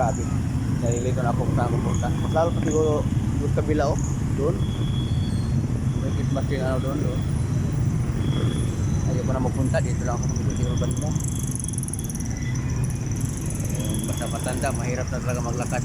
grabe. Nalilito na ako kung saan pupunta. Mas lalo pa siguro doon kabila oh. Doon. May Christmas tree ano doon. Ayaw ko na magpunta. Dito lang ako sa siguro banda. Basta matanda, mahirap na talaga maglakad.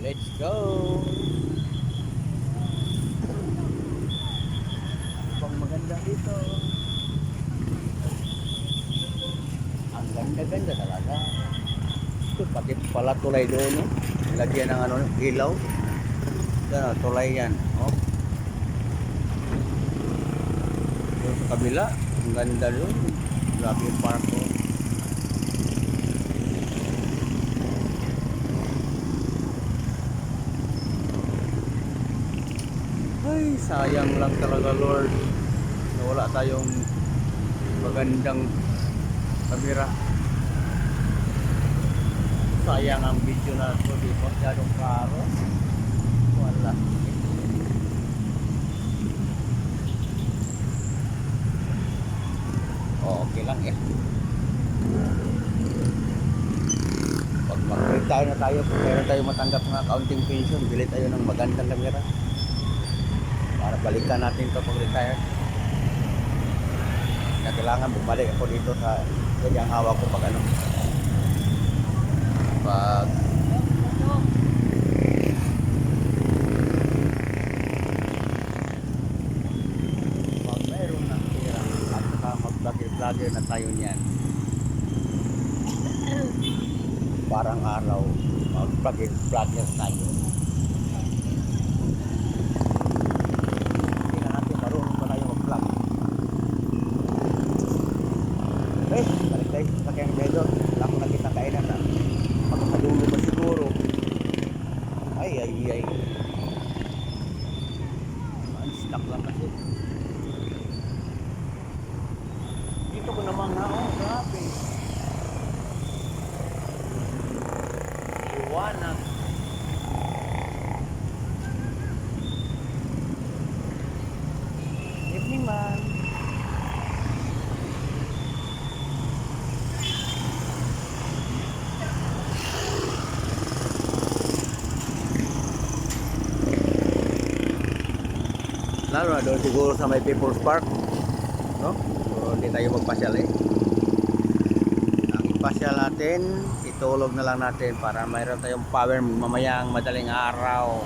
Let's go! Pang maganda dito. Ang ganda-ganda talaga. Ito, pati pala tulay doon. No? Lagyan ng ano, ilaw. Yan, tulay yan. Oh. Doon sa kabila. Ang ganda doon. Grabe yung park ko. Ay, sayang lang talaga Lord na wala tayong magandang kamera. Sayang ang video na ito, di masyadong karo. Wala. Okay lang eh. Pag mag-retire na tayo, kung meron tayo matanggap ng accounting pension, bili tayo ng magandang kamera. Para balikan natin ito pag retire. Na kailangan bumalik ako dito sa yung hawak ko pag ano. Pag mayroon na pera at saka mag-vlogger na tayo niyan. Parang araw mag-vlogger tayo. Balik tayo sa kanyang medyo. Wala akong nakita kainan na magkadulo ba siguro. Ay. Unstuck lang kasi. Dito ko naman na, oh, grabe. Iwanan. Evening man. Lalo na doon siguro sa may People's Park, no? So hindi tayo magpasyal eh. Ang ipasyal natin, itulog na lang natin para mayroon tayong power mamayang madaling araw.